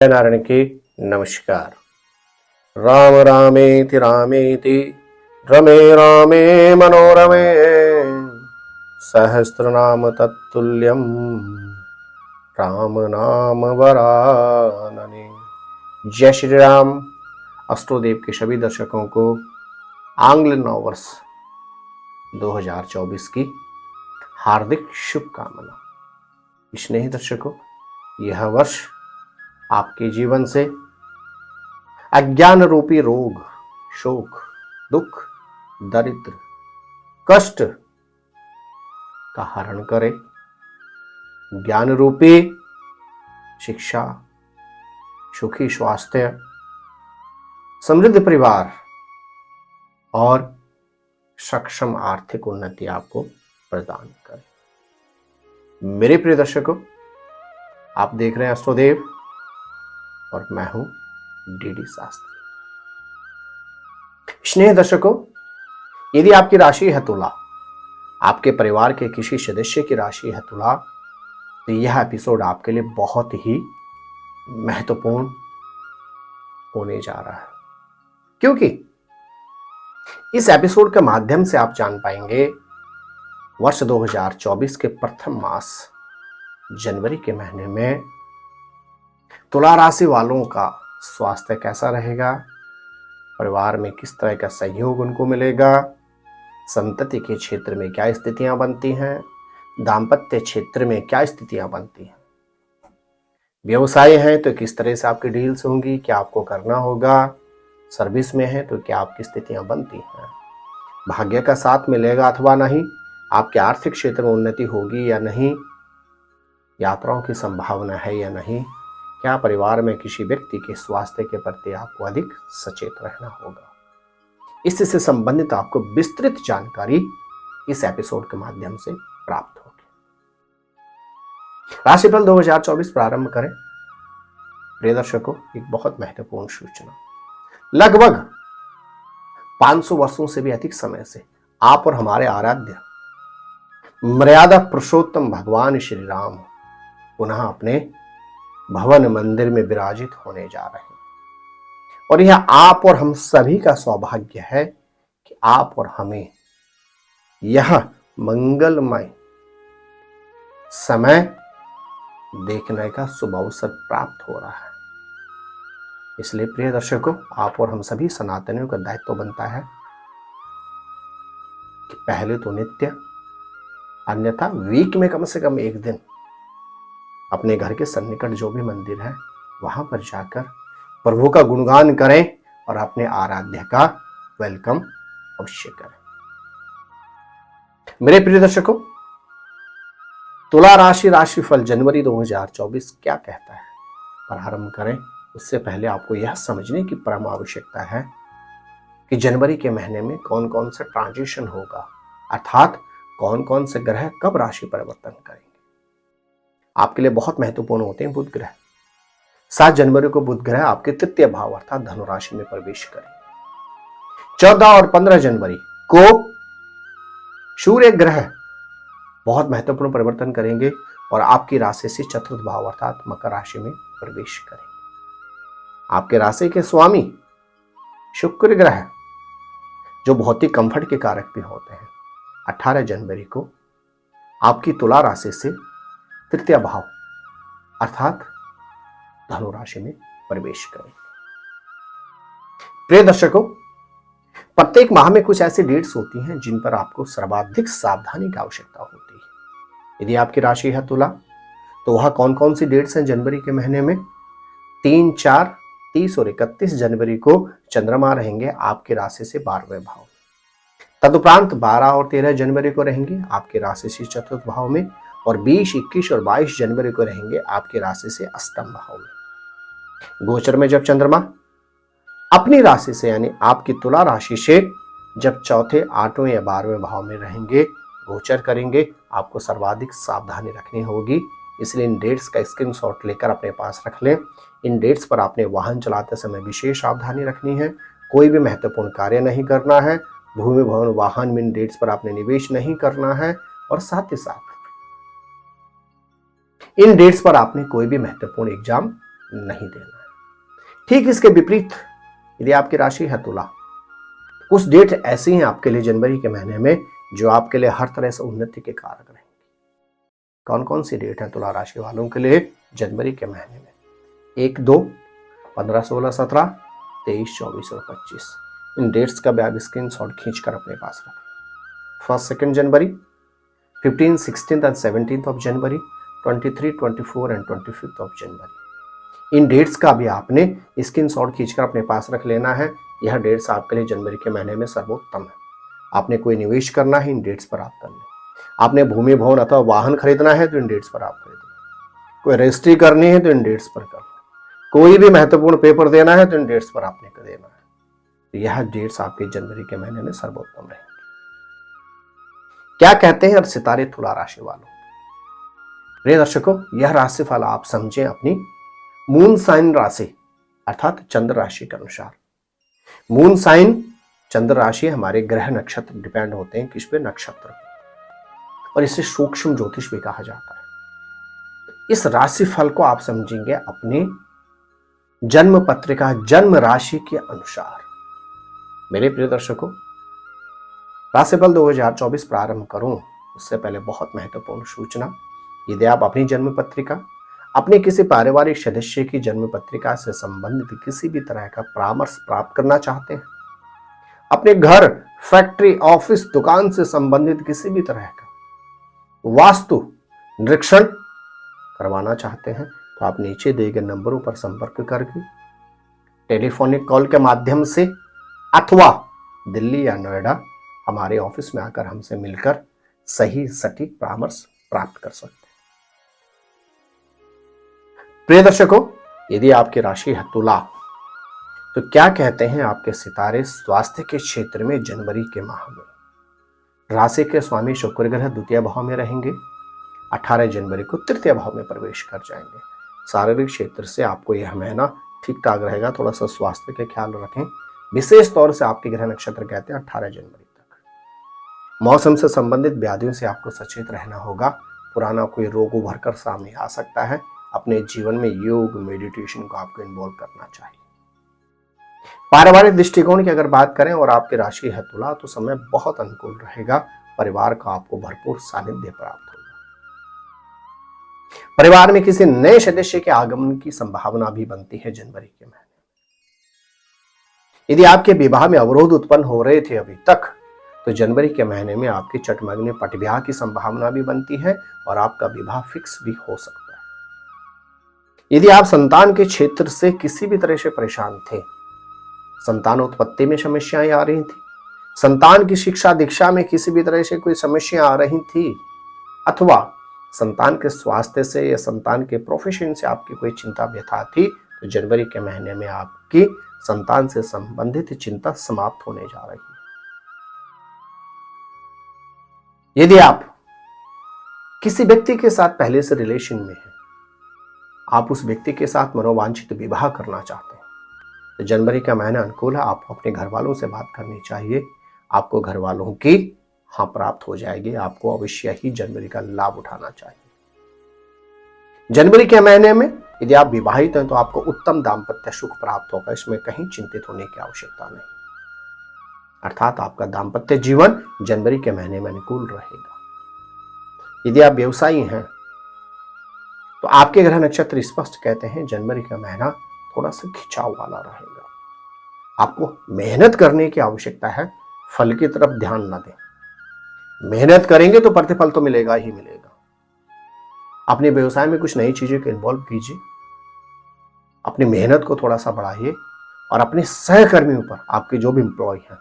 नारायण की नमस्कार। राम रामेति रामेति रमे रामे मनोरमे सहस्रनाम तत्तुल्यम राम नाम वरानने। जय श्री राम। अस्ट्रोदेव के सभी दर्शकों को आंग्ल नववर्ष 2024 की हार्दिक शुभकामना। स्नेही दर्शकों, यह वर्ष आपके जीवन से अज्ञान रूपी रोग, शोक, दुख, दरिद्र, कष्ट का हरण करे, ज्ञान रूपी शिक्षा, सुखी स्वास्थ्य, समृद्ध परिवार और सक्षम आर्थिक उन्नति आपको प्रदान करे। मेरे प्रिय दर्शकों, आप देख रहे हैं अस्ट्रोदेव और मैं हूं डीडी शास्त्री। स्नेह दर्शकों, यदि आपकी राशि है तुला, आपके परिवार के किसी सदस्य की राशि है तुला, तो यह एपिसोड आपके लिए बहुत ही महत्वपूर्ण होने जा रहा है, क्योंकि इस एपिसोड के माध्यम से आप जान पाएंगे वर्ष 2024 के प्रथम मास जनवरी के महीने में तुला राशि वालों का स्वास्थ्य कैसा रहेगा, परिवार में किस तरह का सहयोग उनको मिलेगा, संतति के क्षेत्र में क्या स्थितियां बनती हैं, दाम्पत्य क्षेत्र में क्या स्थितियां बनती हैं, व्यवसाय है तो किस तरह से आपकी डील्स होंगी, क्या आपको करना होगा, सर्विस में है तो क्या आपकी स्थितियां बनती हैं, भाग्य का साथ मिलेगा अथवा नहीं, आपके आर्थिक क्षेत्र में उन्नति होगी या नहीं, यात्राओं की संभावना है या नहीं, क्या परिवार में किसी व्यक्ति के स्वास्थ्य के प्रति आपको अधिक सचेत रहना होगा। इससे संबंधित आपको विस्तृत जानकारी इस एपिसोड के माध्यम से प्राप्त होगी। राशिफल 2024 प्रारंभ करें। प्रिय दर्शकों, एक बहुत महत्वपूर्ण सूचना। लगभग 500 वर्षों से भी अधिक समय से आप और हमारे आराध्य मर्यादा पुरुषोत्तम भगवान श्री राम पुनः अपने भवन मंदिर में विराजित होने जा रहे हैं, और यह आप और हम सभी का सौभाग्य है कि आप और हमें यह मंगलमय समय देखने का शुभ अवसर प्राप्त हो रहा है। इसलिए प्रिय दर्शकों, आप और हम सभी सनातनियों का दायित्व बनता है कि पहले तो नित्य, अन्यथा वीक में कम से कम एक दिन अपने घर के सन्निकट जो भी मंदिर है वहां पर जाकर प्रभु का गुणगान करें और अपने आराध्य का वेलकम अवश्य करें। मेरे प्रिय दर्शकों, तुला राशि राशिफल जनवरी 2024 क्या कहता है, प्रारंभ करें उससे पहले आपको यह समझने की परम आवश्यकता है कि जनवरी के महीने में कौन कौन सा ट्रांजिशन होगा, अर्थात कौन कौन से ग्रह कब राशि परिवर्तन करेंगे। आपके लिए बहुत महत्वपूर्ण होते हैं बुध ग्रह। 7 जनवरी को बुध ग्रह आपके तृतीय भाव अर्थात धनु राशि में प्रवेश करेंगे। 14 और 15 जनवरी को सूर्य ग्रह बहुत महत्वपूर्ण परिवर्तन करेंगे और आपकी राशि से चतुर्थ भाव अर्थात मकर राशि में प्रवेश करेंगे। आपके राशि के स्वामी शुक्र ग्रह, जो भौतिक कंफर्ट के कारक भी होते हैं, 18 जनवरी को आपकी तुला राशि से तृतीय भाव अर्थात धनु राशि में प्रवेश करेंगे। प्रिय दर्शकों, प्रत्येक माह में कुछ ऐसी डेट्स होती हैं जिन पर आपको सर्वाधिक सावधानी की आवश्यकता होती है। यदि आपकी राशि है तुला, तो वह कौन कौन सी डेट्स हैं जनवरी के महीने में? 3, 4, 30 और 31 जनवरी को चंद्रमा रहेंगे आपकी राशि से 12वें भाव। तदुपरांत 12 और 13 जनवरी को रहेंगे आपकी राशि से चतुर्थ भाव में, और 20, 21 और 22 जनवरी को रहेंगे आपकी राशि से अष्टम भाव में। गोचर में जब चंद्रमा अपनी राशि से यानी आपकी तुला राशि से जब चौथे, 8वें या 12वें भाव में रहेंगे, गोचर करेंगे, आपको सर्वाधिक सावधानी रखनी होगी। इसलिए इन डेट्स का स्क्रीनशॉट लेकर अपने पास रख लें। इन डेट्स पर आपने वाहन चलाते समय विशेष सावधानी रखनी है। कोई भी महत्वपूर्ण कार्य नहीं करना है, भूमि भवन वाहन में इन डेट्स पर आपने निवेश नहीं करना है, और साथ ही साथ इन डेट्स पर आपने कोई भी महत्वपूर्ण एग्जाम नहीं देना है। ठीक इसके विपरीत यदि आपकी राशि है तुला, कुछ डेट ऐसी हैं आपके लिए जनवरी के महीने में जो आपके लिए हर तरह से उन्नति के कारक रहेंगे। कौन कौन सी डेट है तुला राशि वालों के लिए जनवरी के महीने में? 1, 2, 15, 16, 17, 23, 24 और 25। इन डेट्स का भी आप स्क्रीनशॉट खींचकर अपने पास रखें। 1, 2 जनवरी, 15, 16 एंड 17 ऑफ जनवरी, 23, 24 एंड 25 ऑफ जनवरी। इन डेट्स का भी आपने स्क्रीनशॉट खींचकर अपने पास रख लेना है। यह डेट्स आपके लिए जनवरी के महीने में सर्वोत्तम है। आपने कोई निवेश करना है, इन डेट्स पर आप कर लें। आपने भूमि भवन अथवा वाहन खरीदना है तो इन डेट्स पर आप खरीद लें। कोई रजिस्ट्री करनी है तो इन डेट्स पर कर लें। कोई भी महत्वपूर्ण पेपर देना है तो इन डेट्स पर आपने कर देना है। यह डेट्स आपके जनवरी के महीने में सर्वोत्तम रहेंगे। क्या कहते हैं सितारे तुला राशि वालों? प्रिय दर्शकों, यह राशिफल आप समझें अपनी मून साइन राशि अर्थात चंद्र राशि के अनुसार। मून साइन चंद्र राशि हमारे ग्रह नक्षत्र डिपेंड होते हैं किस पे? नक्षत्र पे, और इसे सूक्ष्म ज्योतिष भी कहा जाता है। इस राशिफल को आप समझेंगे अपने जन्म पत्रिका जन्म राशि के अनुसार। मेरे प्रिय दर्शकों, राशिफल 2024 प्रारंभ करूं उससे पहले बहुत महत्वपूर्ण सूचना। यदि आप अपनी जन्म पत्रिका, अपने किसी पारिवारिक सदस्य की जन्म पत्रिका से संबंधित किसी भी तरह का परामर्श प्राप्त करना चाहते हैं, अपने घर, फैक्ट्री, ऑफिस, दुकान से संबंधित किसी भी तरह का वास्तु निरीक्षण करवाना चाहते हैं, तो आप नीचे दिए गए नंबरों पर संपर्क करके टेलीफोनिक कॉल के माध्यम से अथवा दिल्ली या नोएडा हमारे ऑफिस में आकर हमसे मिलकर सही सटीक परामर्श प्राप्त कर सकते हैं। प्रिय दर्शकों, यदि आपकी राशि है तुला, तो क्या कहते हैं आपके सितारे स्वास्थ्य के क्षेत्र में जनवरी के माह में? राशि के स्वामी शुक्र ग्रह द्वितीय भाव में रहेंगे। 18 जनवरी को तृतीय भाव में प्रवेश कर जाएंगे। शारीरिक क्षेत्र से आपको यह महीना ठीक ठाक रहेगा। थोड़ा सा स्वास्थ्य का ख्याल रखें। विशेष तौर से आपके ग्रह नक्षत्र कहते हैं 18 जनवरी तक। मौसम से संबंधित व्याधियों से आपको सचेत रहना होगा। पुराना कोई रोग उभर कर सामने आ सकता है। अपने जीवन में योग, मेडिटेशन को आपको इन्वॉल्व करना चाहिए। पारिवारिक दृष्टिकोण की अगर बात करें और आपकी राशि है तुला, तो समय बहुत अनुकूल रहेगा। परिवार का आपको भरपूर सानिध्य प्राप्त होगा। परिवार में किसी नए सदस्य के आगमन की संभावना भी बनती है जनवरी के महीने में। यदि आपके विवाह में अवरोध उत्पन्न हो रहे थे अभी तक, तो जनवरी के महीने में आपकी चटमगने पटविवाह की संभावना भी बनती है और आपका विवाह फिक्स भी हो सकता है। यदि आप संतान के क्षेत्र से किसी भी तरह से परेशान थे, संतानोत्पत्ति में समस्याएं आ रही थी, संतान की शिक्षा दीक्षा में किसी भी तरह से कोई समस्या आ रही थी, अथवा संतान के स्वास्थ्य से या संतान के प्रोफेशन से आपकी कोई चिंता व्यथा थी, तो जनवरी के महीने में आपकी संतान से संबंधित चिंता समाप्त होने जा रही है। यदि आप किसी व्यक्ति के साथ पहले से रिलेशन में हैं, आप उस व्यक्ति के साथ मनोवांछित विवाह करना चाहते हैं, तो जनवरी का महीना अनुकूल है। आपको अपने घर वालों से बात करनी चाहिए। आपको घर वालों की हाँ प्राप्त हो जाएगी। आपको अवश्य ही जनवरी का लाभ उठाना चाहिए। जनवरी के महीने में यदि आप विवाहित हैं, तो आपको उत्तम दाम्पत्य सुख प्राप्त होगा। इसमें कहीं चिंतित होने की आवश्यकता नहीं। अर्थात आपका दाम्पत्य जीवन जनवरी के महीने में अनुकूल रहेगा। यदि आप व्यवसायी हैं, तो आपके ग्रह नक्षत्र स्पष्ट कहते हैं जनवरी का महीना थोड़ा सा खिंचाव वाला रहेगा। आपको मेहनत करने की आवश्यकता है, फल की तरफ ध्यान न दें। मेहनत करेंगे तो प्रतिफल तो मिलेगा ही मिलेगा। अपने व्यवसाय में कुछ नई चीजों को इन्वॉल्व कीजिए, अपनी मेहनत को थोड़ा सा बढ़ाइए और अपने सहकर्मियों पर, आपके जो भी एम्प्लॉय हैं,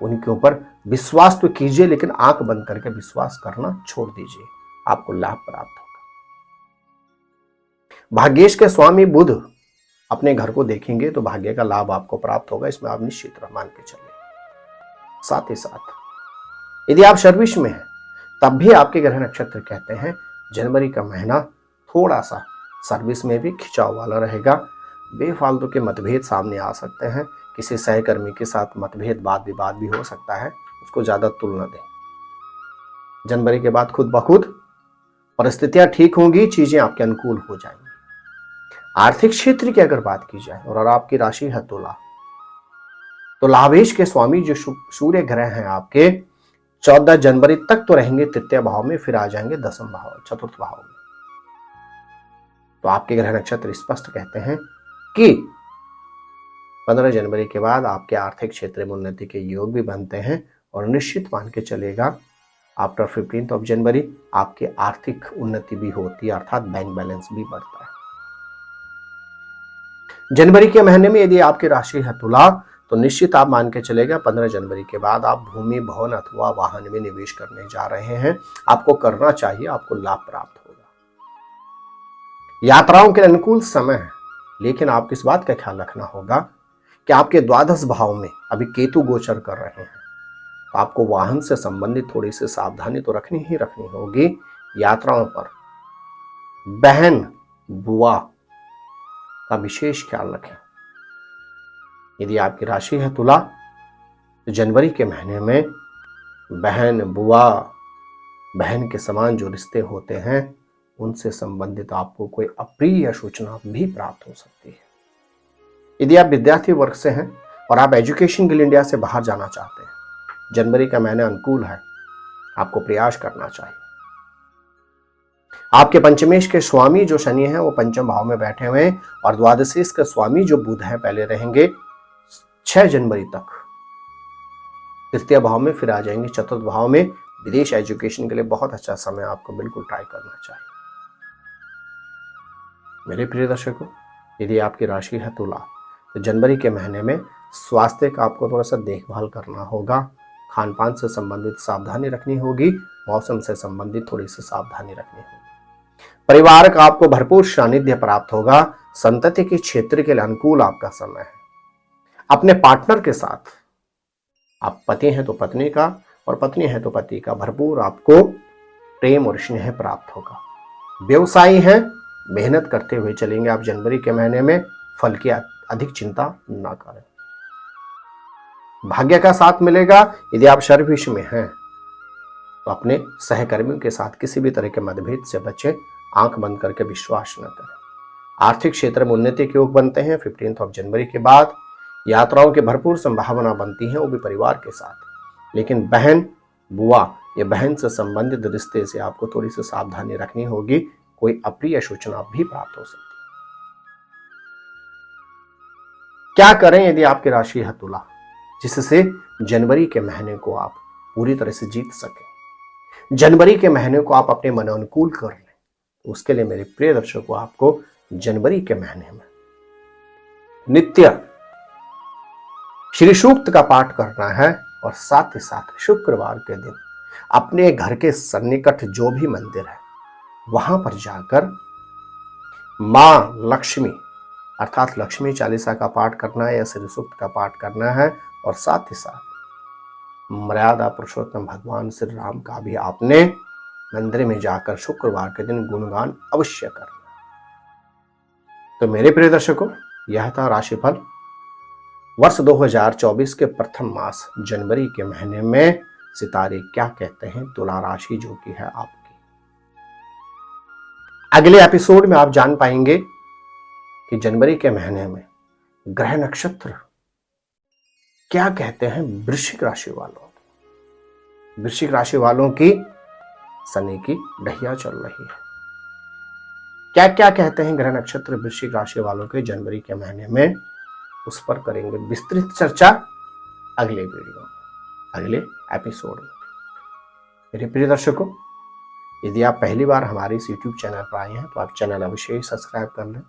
उनके ऊपर विश्वास तो कीजिए, लेकिन आंख बंद करके विश्वास करना छोड़ दीजिए। आपको लाभ प्राप्त होगा। भाग्येश के स्वामी बुध अपने घर को देखेंगे तो भाग्य का लाभ आपको प्राप्त होगा। इसमें आप निश्चित मान के चलिए। साथ ही साथ यदि आप सर्विस में हैं, तब भी आपके ग्रह नक्षत्र कहते हैं जनवरी का महीना थोड़ा सा सर्विस में भी खिंचाव वाला रहेगा। बेफालतू के मतभेद सामने आ सकते हैं। किसी सहकर्मी के साथ मतभेद, वाद विवाद भी हो सकता है। उसको ज्यादा तुल न दें। जनवरी के बाद खुद ब खुद परिस्थितियां ठीक होंगी, चीजें आपके अनुकूल हो जाएंगी। आर्थिक क्षेत्र की अगर बात की जाए और आपकी राशि है तुला, तो लाभेश के स्वामी जो सूर्य ग्रह हैं आपके 14 जनवरी तक तो रहेंगे तृतीय भाव में, फिर आ जाएंगे दसम भाव, चतुर्थ भाव में। तो आपके ग्रह नक्षत्र स्पष्ट कहते हैं कि 15 जनवरी के बाद आपके आर्थिक क्षेत्र में उन्नति के योग भी बनते हैं और निश्चित मान के चलेगा आफ्टर 15 जनवरी आपकी आर्थिक उन्नति भी होती है, अर्थात बैंक बैलेंस भी बढ़ता है। जनवरी के महीने में यदि आपकी राशि है तुला, तो निश्चित आप मान के चलेगा 15 जनवरी के बाद आप भूमि, भवन अथवा वाहन में निवेश करने जा रहे हैं। आपको करना चाहिए, आपको लाभ प्राप्त होगा। यात्राओं के अनुकूल समय है, लेकिन आपको इस बात का ख्याल रखना होगा कि आपके द्वादश भाव में अभी केतु गोचर कर रहे हैं, तो आपको वाहन से संबंधित थोड़ी सी सावधानी तो रखनी ही रखनी होगी। यात्राओं पर बहन, बुआ का विशेष ख्याल रखें। यदि आपकी राशि है तुला, तो जनवरी के महीने में बहन, बुआ, बहन के समान जो रिश्ते होते हैं उनसे संबंधित आपको कोई अप्रिय सूचना भी प्राप्त हो सकती है। यदि आप विद्यार्थी वर्ग से हैं और आप एजुकेशन के लिए इंडिया से बाहर जाना चाहते हैं, जनवरी का महीना अनुकूल है, आपको प्रयास करना चाहिए। आपके पंचमेश के स्वामी जो शनि हैं वो पंचम भाव में बैठे हुए हैं और द्वादशेश के स्वामी जो बुध है पहले रहेंगे 6 जनवरी तक तृतीय भाव में, फिर आ जाएंगे चतुर्थ भाव में। विदेश एजुकेशन के लिए बहुत अच्छा समय, आपको बिल्कुल ट्राई करना चाहिए। मेरे प्रिय दर्शकों, यदि आपकी राशि है तुला, तो जनवरी के महीने में स्वास्थ्य का आपको थोड़ा सा देखभाल करना होगा। खान पान से संबंधित सावधानी रखनी होगी, मौसम से संबंधित थोड़ी सी सावधानी रखनी होगी। परिवार का आपको भरपूर सानिध्य प्राप्त होगा। संतति के क्षेत्र के लिए अनुकूल आपका समय है। अपने पार्टनर के साथ, आप पति हैं तो पत्नी का और पत्नी है तो पति का, भरपूर आपको प्रेम और स्नेह प्राप्त होगा। व्यवसायी हैं, मेहनत करते हुए चलेंगे आप जनवरी के महीने में, फल की अधिक चिंता ना करें। भाग्य का साथ मिलेगा। यदि आप सर्विस में हैं तो अपने सहकर्मियों के साथ किसी भी तरह के मतभेद से बचें, आंख बंद करके विश्वास न करें। आर्थिक क्षेत्र में उन्नति के योग बनते हैं 15 जनवरी के बाद। यात्राओं की भरपूर संभावना बनती है, वो भी परिवार के साथ। लेकिन बहन, बुआ या बहन से संबंधित रिश्ते से आपको थोड़ी सी सावधानी रखनी होगी, कोई अप्रिय सूचना भी प्राप्त हो सकती है। क्या करें यदि आपकी राशि है तुला, जिससे जनवरी के महीने को आप पूरी तरह से जीत सकें, जनवरी के महीने को आप अपने मन अनुकूल कर लें? उसके लिए मेरे प्रिय दर्शकों, आपको जनवरी के महीने में नित्य श्री सूक्त का पाठ करना है और साथ ही साथ शुक्रवार के दिन अपने घर के सन्निकट जो भी मंदिर है वहां पर जाकर मां लक्ष्मी अर्थात लक्ष्मी चालीसा का पाठ करना है या श्री सूक्त का पाठ करना है, और साथ ही साथ मर्यादा पुरुषोत्तम भगवान श्री राम का भी आपने मंदिर में जाकर शुक्रवार के दिन गुणगान अवश्य करना। तो मेरे प्रिय दर्शकों, यह था राशिफल वर्ष 2024 के प्रथम मास जनवरी के महीने में सितारे क्या कहते हैं तुला राशि जो कि है आपकी। अगले एपिसोड में आप जान पाएंगे कि जनवरी के महीने में ग्रह नक्षत्र क्या कहते हैं वृश्चिक राशि वालों। वृश्चिक राशि वालों की शनि की ढैया चल रही है। क्या क्या कहते हैं ग्रह नक्षत्र वृश्चिक राशि वालों के जनवरी के महीने में, उस पर करेंगे विस्तृत चर्चा अगले वीडियो में, अगले एपिसोड में। मेरे प्रिय दर्शकों, यदि आप पहली बार हमारे इस YouTube चैनल पर आए हैं तो आप चैनल अवश्य ही सब्सक्राइब कर लें,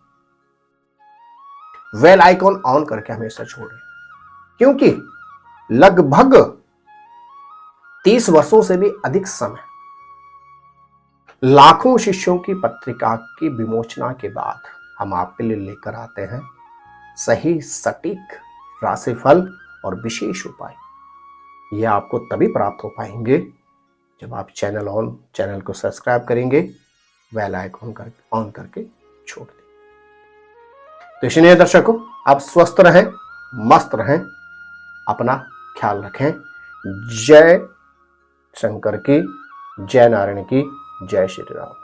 बेल आइकॉन ऑन करके हमेशा छोड़ें, क्योंकि लगभग 30 वर्षों से भी अधिक समय लाखों शिष्यों की पत्रिका की विमोचना के बाद हम आपके लिए लेकर आते हैं सही सटीक राशिफल और विशेष उपाय। यह आपको तभी प्राप्त हो पाएंगे जब आप चैनल को सब्सक्राइब करेंगे, बेल आइकॉन ऑन करके छोड़ दें। तो इसलिए दर्शकों, आप स्वस्थ रहें, मस्त रहें, अपना ख्याल रखें। जय शंकर की, जय नारायण की, जय श्री राम।